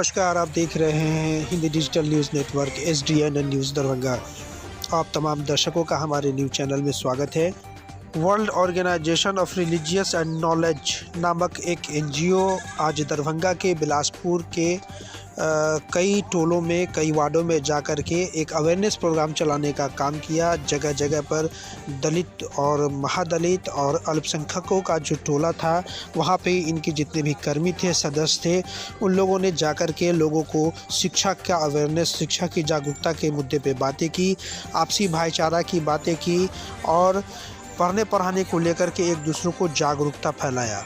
नमस्कार, आप देख रहे हैं Hindi digital news network SDN news Darbhanga. आप तमाम दर्शकों का हमारे न्यूज़ चैनल में स्वागत है। World organisation of religious and knowledge नामक एक NGO आज दरभंगा के बिलासपुर के कई टोलों में, कई वार्डों में जाकर के एक अवेयरनेस प्रोग्राम चलाने का काम किया। जगह जगह पर दलित और महादलित और अल्पसंख्यकों का जो टोला था, वहाँ पे इनके जितने भी कर्मी थे, सदस्य थे, उन लोगों ने जाकर के लोगों को शिक्षा का अवेयरनेस, शिक्षा की जागरूकता के मुद्दे पे बातें की, आपसी भाईचारा की बातें की और पढ़ने पढ़ाने को लेकर के एक दूसरों को जागरूकता फैलाया।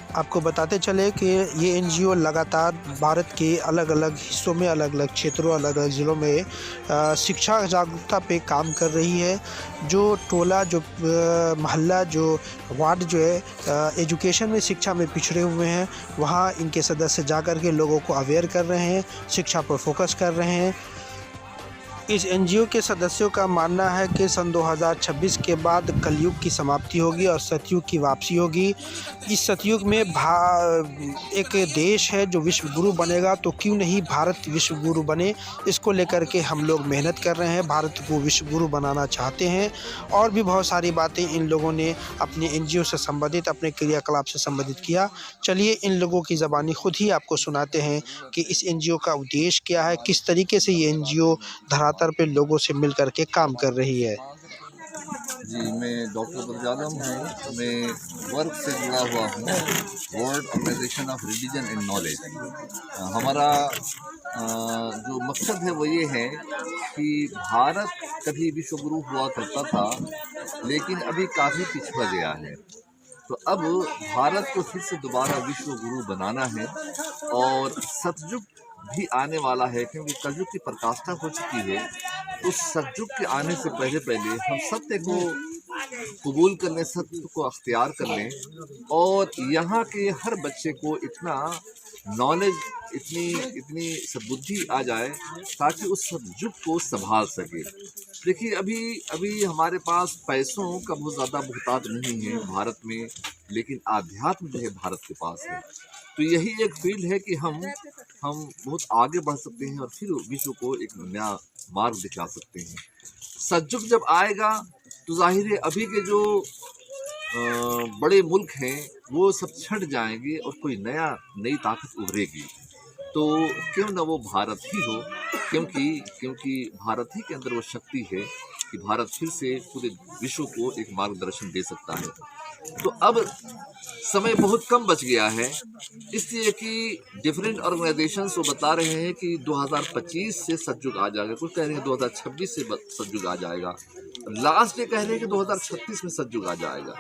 आपको बताते चले कि ये NGO लगातार भारत के अलग अलग हिस्सों में, अलग अलग क्षेत्रों, अलग अलग ज़िलों में शिक्षा जागरूकता पे काम कर रही है। जो टोला, जो मोहल्ला, जो वार्ड जो है एजुकेशन में, शिक्षा में पिछड़े हुए हैं, वहाँ इनके सदस्य जाकर के लोगों को अवेयर कर रहे हैं, शिक्षा पर फोकस कर रहे हैं। इस NGO के सदस्यों का मानना है कि सन 2026 के बाद कलयुग की समाप्ति होगी और सतयुग की वापसी होगी। इस सतयुग में एक देश है जो विश्व गुरु बनेगा, तो क्यों नहीं भारत विश्व गुरु बने। इसको लेकर के हम लोग मेहनत कर रहे हैं, भारत को विश्व गुरु बनाना चाहते हैं। और भी बहुत सारी बातें इन लोगों ने अपने NGO से संबंधित, अपने क्रियाकलाप से संबंधित किया। चलिए इन लोगों की ज़बानी खुद ही आपको सुनाते हैं कि इस NGO का उद्देश्य क्या है, किस तरीके से ये NGO धरातल पे लोगों से मिल कर के काम कर रही है। जी, मैं डॉक्टर अब्दुल आलम हूँ। मैं वर्क से जुड़ा हुआ हूँ, world organisation of religion and knowledge. हमारा जो मकसद है वो ये है कि भारत कभी विश्व गुरु हुआ करता था, लेकिन अभी काफ़ी पिछड़ गया है। तो अब भारत को फिर से दोबारा विश्व गुरु बनाना है और सतयुग भी आने वाला है, क्योंकि कलयुग की पराकाष्ठा हो चुकी है। तो सतयुग के आने से पहले पहले हम सत्य को कबूल कर लें, सत्य को अख्तियार कर लें और यहाँ के हर बच्चे को इतना नॉलेज, इतनी सद्बुद्धि आ जाए ताकि उस सतयुग को संभाल सके। देखिए, अभी हमारे पास पैसों का बहुत ज़्यादा बहुतात नहीं है भारत में, लेकिन आध्यात्म जो है भारत के पास है। तो यही एक फील्ड है कि हम बहुत आगे बढ़ सकते हैं और फिर विश्व को एक नया मार्ग दिखा सकते हैं। सतयुग जब आएगा तो जाहिर है अभी के जो बड़े मुल्क हैं वो सब छट जाएंगे और कोई नई ताकत उभरेगी। तो क्यों न वो भारत ही हो, क्योंकि भारत ही के अंदर वो शक्ति है कि भारत फिर से पूरे विश्व को एक मार्गदर्शन दे सकता है। तो अब समय बहुत कम बच गया है, इसलिए कि डिफरेंट ऑर्गेनाइजेशंस वो बता रहे हैं कि 2025 से सतयुग आ जाएगा, कुछ कह रहे हैं 2026 से सतयुग आ जाएगा, लास्ट डे कह रहे हैं कि 2036 में सतयुग आ जाएगा।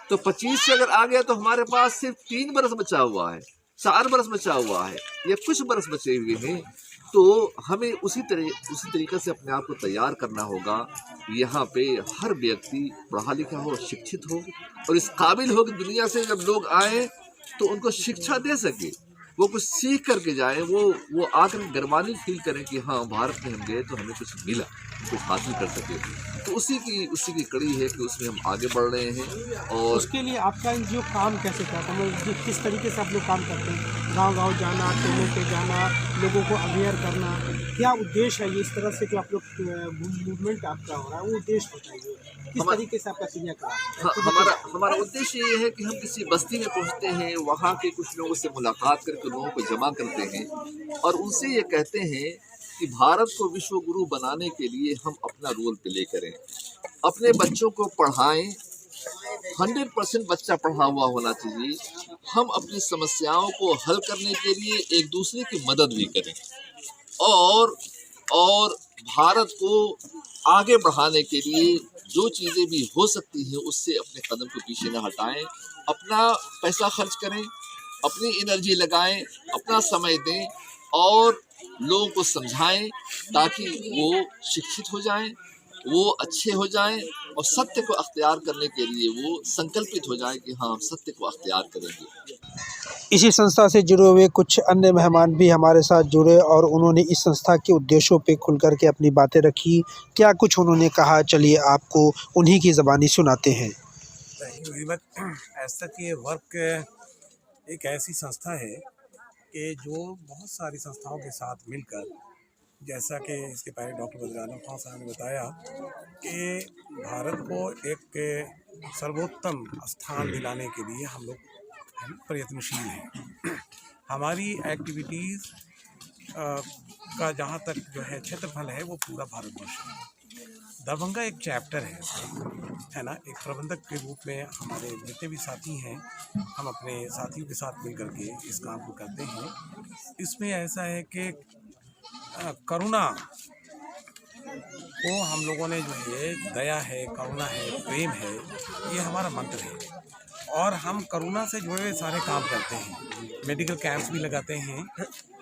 तो 25 से अगर आ गया तो हमारे पास सिर्फ 3 बरस बचा हुआ है, 4 बरस बचा हुआ है या कुछ बरस बचे हुए हैं। तो हमें उसी तरीके से अपने आप को तैयार करना होगा। यहाँ पे हर व्यक्ति पढ़ा लिखा हो, शिक्षित हो और इस काबिल हो कि दुनिया से जब लोग आए तो उनको शिक्षा दे सके, वो कुछ सीख करके जाए, वो आकर गर्वानी फील करें कि हाँ, भारत में हम गए तो हमें कुछ मिला, कुछ हासिल कर सके। तो उसी की कड़ी है कि उसमें हम आगे बढ़ रहे हैं। और उसके लिए आपका NGO काम कैसे करता है, मतलब किस तरीके से आप लोग काम करते हैं? गांव-गांव जाना, टोलों पे जाना, लोगों को अवेयर करना, क्या उद्देश्य है ये? इस तरह से जो आप लोग मूवमेंट आपका हो रहा है, वो उद्देश्य बताइए, किस तरीके से आपका क्रियाकलाप? हमारा उद्देश्य ये है कि हम किसी बस्ती में पहुंचते हैं, वहाँ के कुछ लोगों से मुलाकात करके लोगों को जमा करते हैं और उनसे ये कहते हैं कि भारत को विश्व गुरु बनाने के लिए हम अपना रोल प्ले करें, अपने बच्चों को पढ़ाएं। 100% बच्चा पढ़ा हुआ होना चाहिए। हम अपनी समस्याओं को हल करने के लिए एक दूसरे की मदद भी करें और भारत को आगे बढ़ाने के लिए जो चीज़ें भी हो सकती हैं उससे अपने कदम को पीछे न हटाएं। अपना पैसा खर्च करें, अपनी एनर्जी लगाएं, अपना समय दें और लोगों को समझाएं ताकि वो शिक्षित हो जाएं, वो अच्छे हो जाएं और सत्य को अख्तियार करने के लिए वो संकल्पित हो जाएं कि हाँ, हम सत्य को अख्तियार करेंगे। इसी संस्था से जुड़े हुए कुछ अन्य मेहमान भी हमारे साथ जुड़े और उन्होंने इस संस्था के उद्देश्यों पे खुल कर के अपनी बातें रखी। क्या कुछ उन्होंने कहा, चलिए आपको उन्हीं की ज़बानी सुनाते हैं। ऐसा कि ये वर्क एक ऐसी संस्था है कि जो बहुत सारी संस्थाओं के साथ मिलकर, जैसा कि इसके पहले डॉक्टर बद्र आलम खान साहब ने बताया कि भारत को एक सर्वोत्तम स्थान दिलाने के लिए हम लोग प्रयत्नशील हैं। हमारी एक्टिविटीज़ का जहाँ तक जो है क्षेत्रफल है वो पूरा भारतवर्ष है। दरभंगा एक चैप्टर है ना। एक प्रबंधक के रूप में हमारे जितने भी साथी हैं, हम अपने साथियों के साथ मिल करके इस काम को करते हैं। इसमें ऐसा है कि करुणा को हम लोगों ने जो है, दया है, करुणा है, प्रेम है, ये हमारा मंत्र है। और हम करुणा से जुड़े सारे काम करते हैं। मेडिकल कैंप्स भी लगाते हैं,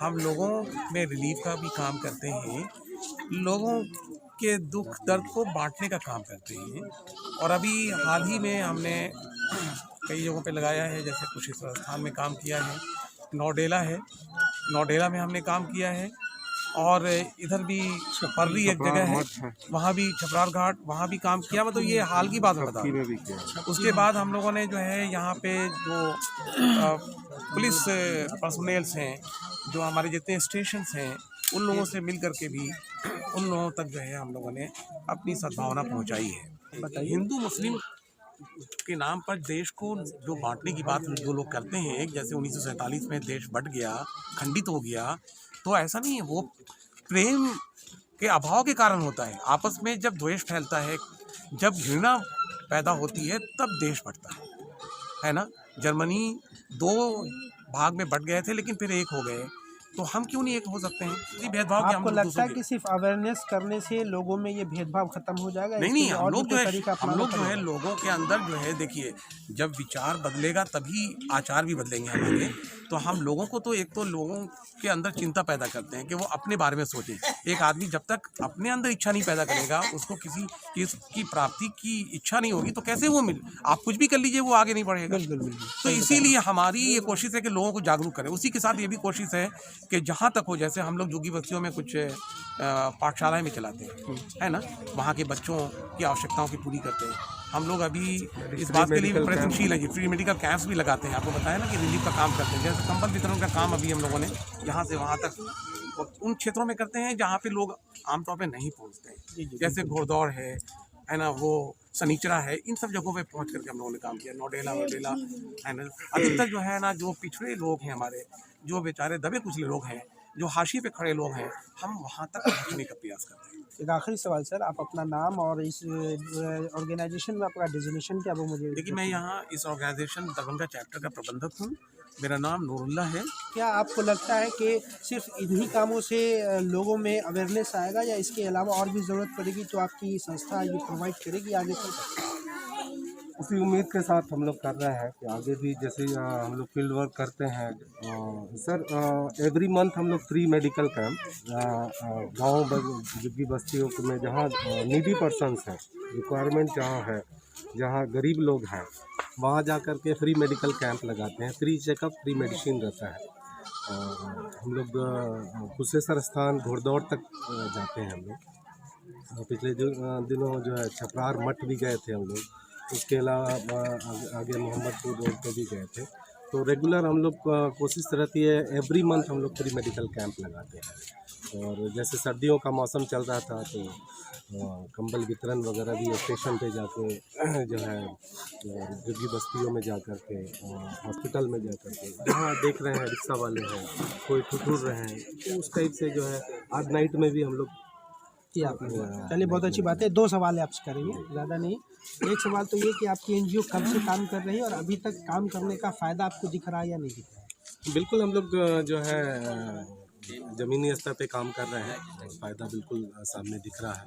हम लोगों में रिलीफ का भी काम करते हैं, लोगों के दुख दर्द को बांटने का काम करते हैं। और अभी हाल ही में हमने कई जगहों पे लगाया है, जैसे कुशेश्वर स्थान में काम किया है, नौडेला में हमने काम किया है, और इधर भी पर्री एक जगह है, वहाँ भी छपरार घाट, वहाँ भी काम किया। मतलब ये हाल की बात बता। उसके बाद हम लोगों ने जो है यहाँ पे जो पुलिस पर्सोनेल्स हैं, जो हमारे जितने स्टेशंस हैं, उन लोगों से मिल करके भी उन लोगों तक जो है हम लोगों ने अपनी सद्भावना पहुँचाई है। हिंदू मुस्लिम के नाम पर देश को जो बांटने की बात जो लोग करते हैं, जैसे 1947 में देश बट गया, खंडित हो गया, तो ऐसा नहीं है। वो प्रेम के अभाव के कारण होता है। आपस में जब द्वेष फैलता है, जब घृणा पैदा होती है, तब देश बढ़ता है ना। जर्मनी 2 भाग में बट गए थे, लेकिन फिर एक हो गए, तो हम क्यों नहीं एक हो सकते हैं? इसी भेदभाव के आपको लगता है कि सिर्फ अवेयरनेस करने से लोगों में ये भेदभाव खत्म हो जाएगा? नहीं, हम लोग जो है लोगों के अंदर जो है, देखिए, जब विचार बदलेगा तभी आचार भी बदलेंगे हमारे। तो हम लोगों को तो एक तो लोगों के अंदर चिंता पैदा करते हैं कि वो अपने बारे में सोचें। एक आदमी जब तक अपने अंदर इच्छा नहीं पैदा करेगा, उसको किसी चीज़ की प्राप्ति की इच्छा नहीं होगी, तो कैसे वो आप कुछ भी कर लीजिए, वो आगे नहीं बढ़ेगा। तो इसीलिए हमारी ये कोशिश है कि लोगों को जागरूक करें। उसी के साथ ये भी कोशिश है कि जहाँ तक हो, जैसे हम लोग झुग्गी बस्तियों में कुछ पाठशालाएं में चलाते हैं, है ना, वहाँ के बच्चों की आवश्यकताओं की पूरी करते हैं। हम लोग अभी इस बात के लिए भी प्रयत्नशील हैं, फ्री मेडिकल कैंप्स भी लगाते हैं। आपको बताया ना कि रिलीफ का काम करते हैं, जैसे कंबल वितरण का काम अभी हम लोगों ने यहाँ से वहाँ तक उन क्षेत्रों में करते हैं जहाँ पे लोग आमतौर पे नहीं पहुँचते हैं, जैसे घोड़दौड़ है ना, वो सनीचरा है, इन सब जगहों पे पहुँच करके हम लोगों ने काम किया। नौडेला है ना। अधिकतर जो है ना, जो पिछड़े लोग हैं हमारे, जो बेचारे दबे कुचले लोग हैं, जो हाशिए पे खड़े लोग हैं, हम वहाँ तक पहुँचने का प्रयास करते हैं। एक आखिरी सवाल सर, आप अपना नाम और इस ऑर्गेनाइजेशन में आपका डेजिग्नेशन क्या, वो मुझे देखिए, मैं यहाँ इस ऑर्गेनाइजेशन दरभंगा चैप्टर का प्रबंधक हूँ। मेरा नाम नूरुल्लाह है। क्या आपको लगता है कि सिर्फ इन्हीं कामों से लोगों में अवेयरनेस आएगा, या इसके अलावा और भी ज़रूरत पड़ेगी तो आपकी संस्था ये प्रोवाइड करेगी आगे तक? उसी उम्मीद के साथ हम लोग कर रहे हैं कि आगे भी जैसे हम लोग फील्ड वर्क करते हैं। सर, एवरी मंथ हम लोग फ्री मेडिकल कैंप गाँव झुग्गी बस्तियों में, जहाँ नीडी पर्सनस हैं, रिक्वायरमेंट जहाँ है, जहाँ गरीब लोग हैं, वहाँ जा कर के फ्री मेडिकल कैंप लगाते हैं। फ्री चेकअप, फ्री मेडिसिन रहता है। हम लोग कुशेश्वर स्थान, घोड़दौड़ तक जाते हैं हम लोग। पिछले दिनों जो है छपरार मठ भी गए थे हम लोग। उसके अलावा आगे मोहम्मदपुर रोड पे भी गए थे। तो रेगुलर हम लोग कोशिश रहती है, एवरी मंथ हम लोग फ्री मेडिकल कैंप लगाते हैं। और जैसे सर्दियों का मौसम चल रहा था, तो कंबल वितरण वगैरह भी स्टेशन पे जाके जो है, झुग्गी बस्तियों में जा कर के, हॉस्पिटल में जा कर के, जहाँ देख रहे हैं रिक्शा वाले हैं, कोई ठुठुर रहे हैं, तो उस टाइप से जो है आज नाइट में भी हम लोग किया आपने। चलिए, बहुत अच्छी बात है। 2 सवाल आपसे करेंगे, ज़्यादा नहीं। एक सवाल तो ये कि आपकी एनजीओ कब से काम कर रही है और अभी तक काम करने का फ़ायदा आपको दिख रहा है या नहीं दिख रहा है? बिल्कुल, हम लोग जो है ज़मीनी स्तर पे काम कर रहे हैं, फ़ायदा बिल्कुल सामने दिख रहा है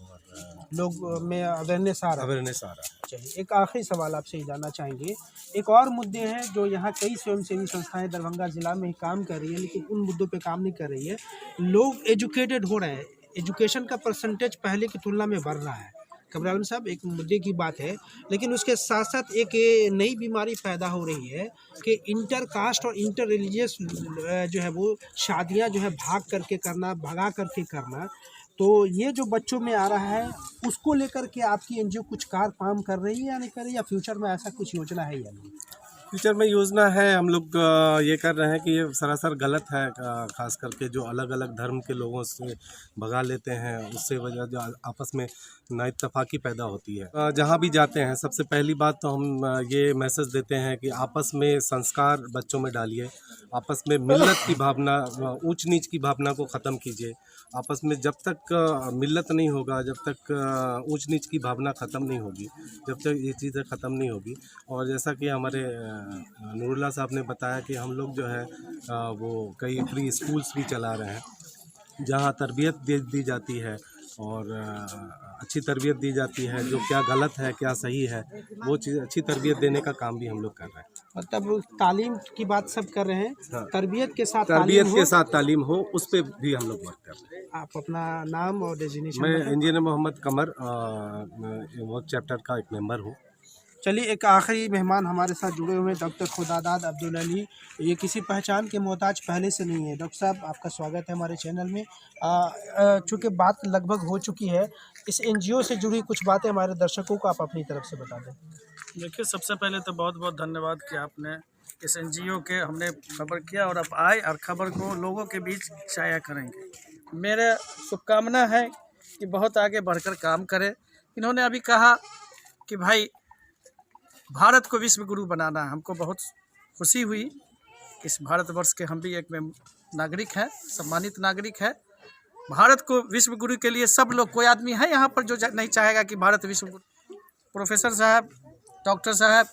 और लोग में अवेयरनेस आ रहा है। चलिए, एक आखिरी सवाल आपसे जानना चाहेंगे। एक और मुद्दे हैं जो यहाँ कई स्वयंसेवी संस्थाएं दरभंगा ज़िला में काम कर रही है, लेकिन उन मुद्दों पे काम नहीं कर रही है। लोग एजुकेटेड हो रहे हैं, एजुकेशन का परसेंटेज पहले की तुलना में बढ़ रहा है। कमर आलम साहब, एक मुद्दे की बात है, लेकिन उसके साथ साथ एक नई बीमारी पैदा हो रही है कि इंटर कास्ट और इंटर रिलीजियस जो है वो शादियां जो है भगा करके करना। तो ये जो बच्चों में आ रहा है, उसको लेकर के आपकी एनजीओ कुछ काम कर रही है या नहीं कर रही है, या फ्यूचर में ऐसा कुछ योजना है या नहीं? फ्यूचर में योजना है, हम लोग ये कर रहे हैं कि ये सरासर गलत है, खास करके जो अलग अलग धर्म के लोगों से भगा लेते हैं, उससे वजह जो आपस में नाइतफाकी पैदा होती है। जहाँ भी जाते हैं सबसे पहली बात तो हम ये मैसेज देते हैं कि आपस में संस्कार बच्चों में डालिए, आपस में मिल्लत की भावना, ऊंच नीच की भावना को ख़त्म कीजिए। आपस में जब तक मिल्लत नहीं होगा, जब तक ऊंच नीच की भावना ख़त्म नहीं होगी, जब तक ये चीज़ें ख़त्म नहीं होगी। और जैसा कि हमारे नूरुल्लाह साहब ने बताया कि हम लोग जो है वो कई फ्री स्कूल्स भी चला रहे हैं जहाँ तरबियत दी जाती है और अच्छी तरबियत दी जाती है। जो क्या गलत है क्या सही है वो चीज़ अच्छी तरबियत देने का काम भी हम लोग कर रहे हैं। मतलब तालीम की बात सब कर रहे हैं, हाँ। तरबियत के साथ तालीम हो उस पर भी हम लोग वर्क कर रहे हैं। आप अपना नाम और डेजिग्नेशन? मैं इंजीनियर मोहम्मद कमर वर्क चैप्टर का एक मेंबर हूँ। चलिए, एक आखिरी मेहमान हमारे साथ जुड़े हुए हैं, डॉक्टर खुदादाद अब्दुल अली। ये किसी पहचान के मोहताज पहले से नहीं है। डॉक्टर साहब, आपका स्वागत है हमारे चैनल में। चूँकि बात लगभग हो चुकी है, इस एनजीओ से जुड़ी कुछ बातें हमारे दर्शकों को आप अपनी तरफ से बता दें। देखिए, सबसे पहले तो बहुत बहुत धन्यवाद कि आपने इस एनजीओ के हमने खबर किया और अब आए और खबर को लोगों के बीच शाया करेंगे। मेरा शुभकामना है कि बहुत आगे बढ़कर काम करें। इन्होंने अभी कहा कि भाई भारत को विश्व गुरु बनाना है। हमको बहुत खुशी हुई। इस भारतवर्ष के हम भी एक नागरिक हैं, सम्मानित नागरिक है। भारत को विश्व गुरु के लिए सब लोग, कोई आदमी है यहाँ पर जो नहीं चाहेगा कि भारत विश्व गुरु। प्रोफेसर साहब, डॉक्टर साहब,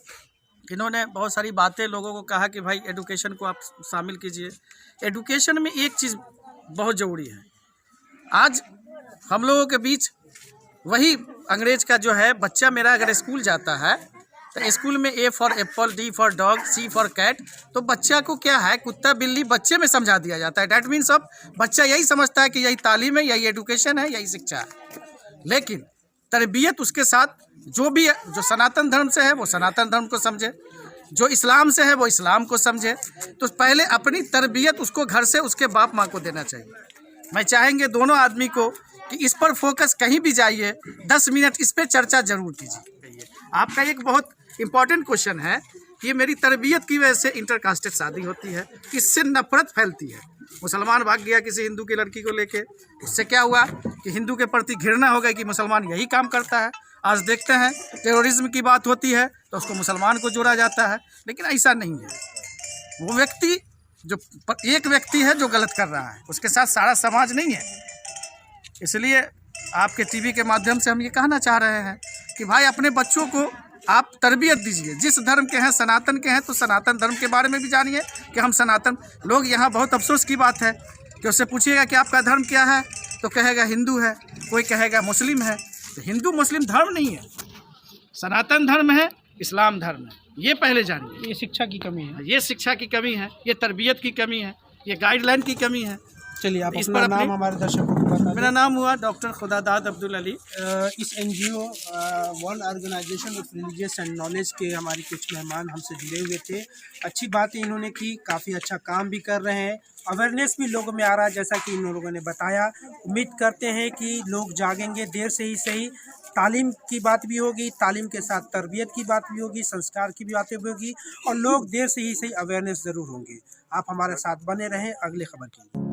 इन्होंने बहुत सारी बातें लोगों को कहा कि भाई एडुकेशन को आप शामिल कीजिए। एडुकेशन में एक चीज़ बहुत ज़रूरी है। आज हम लोगों के बीच वही अंग्रेज का जो है, बच्चा मेरा अगर स्कूल जाता है तो स्कूल में A for apple, D for dog, C for cat, तो बच्चा को क्या है, कुत्ता बिल्ली बच्चे में समझा दिया जाता है। डैट मीन्स अब बच्चा यही समझता है कि यही तालीम है, यही एडुकेशन है, यही शिक्षा है। लेकिन तरबियत उसके साथ जो भी है, जो सनातन धर्म से है वो सनातन धर्म को समझे, जो इस्लाम से है वो इस्लाम को समझे। तो पहले अपनी तरबियत उसको घर से उसके बाप माँ को देना चाहिए। मैं चाहेंगे दोनों आदमी को कि इस पर फोकस, कहीं भी जाइए 10 मिनट इस पर चर्चा जरूर कीजिए। आपका एक बहुत इम्पॉर्टेंट क्वेश्चन है कि मेरी तरबियत की वजह से इंटरकास्टेड शादी होती है, इससे नफरत फैलती है। मुसलमान भाग गया किसी हिंदू की लड़की को लेके, उससे क्या हुआ कि हिंदू के प्रति घृणा हो गई कि मुसलमान यही काम करता है। आज देखते हैं टेररिज्म की बात होती है तो उसको मुसलमान को जोड़ा जाता है, लेकिन ऐसा नहीं है। वो व्यक्ति जो एक व्यक्ति है जो गलत कर रहा है, उसके साथ सारा समाज नहीं है। इसलिए आपके टीवी के माध्यम से हम ये कहना चाह रहे हैं कि भाई अपने बच्चों को आप तरबियत दीजिए। जिस धर्म के हैं, सनातन के हैं, तो सनातन धर्म के बारे में भी जानिए कि हम सनातन लोग। यहाँ बहुत अफसोस की बात है कि उससे पूछिएगा कि आपका धर्म क्या है तो कहेगा हिंदू है, कोई कहेगा मुस्लिम है। तो हिंदू मुस्लिम धर्म नहीं है, सनातन धर्म है, इस्लाम धर्म है। ये पहले जानिए। ये शिक्षा की कमी है, ये शिक्षा की कमी है, ये तरबियत की कमी है, ये गाइडलाइन की कमी है। चलिए, आप इस अपना पर नाम हमारे दर्शकों को बता दें। मेरा नाम हुआ डॉक्टर खुदादाद अब्दुल अली। इस NGO world organisation of religious and knowledge के हमारे कुछ मेहमान हमसे जुड़े हुए थे। अच्छी बातें इन्होंने की, काफ़ी अच्छा काम भी कर रहे हैं, अवेयरनेस भी लोगों में आ रहा है जैसा कि इन लोगों ने बताया। उम्मीद करते हैं कि लोग जागेंगे, देर से ही सही। तालीम की बात भी होगी, तालीम के साथ तरबियत की बात भी होगी, संस्कार की भी बातें भी होगी, और लोग देर से ही सही अवेयरनेस ज़रूर होंगे। आप हमारे साथ बने रहें अगले खबर के लिए।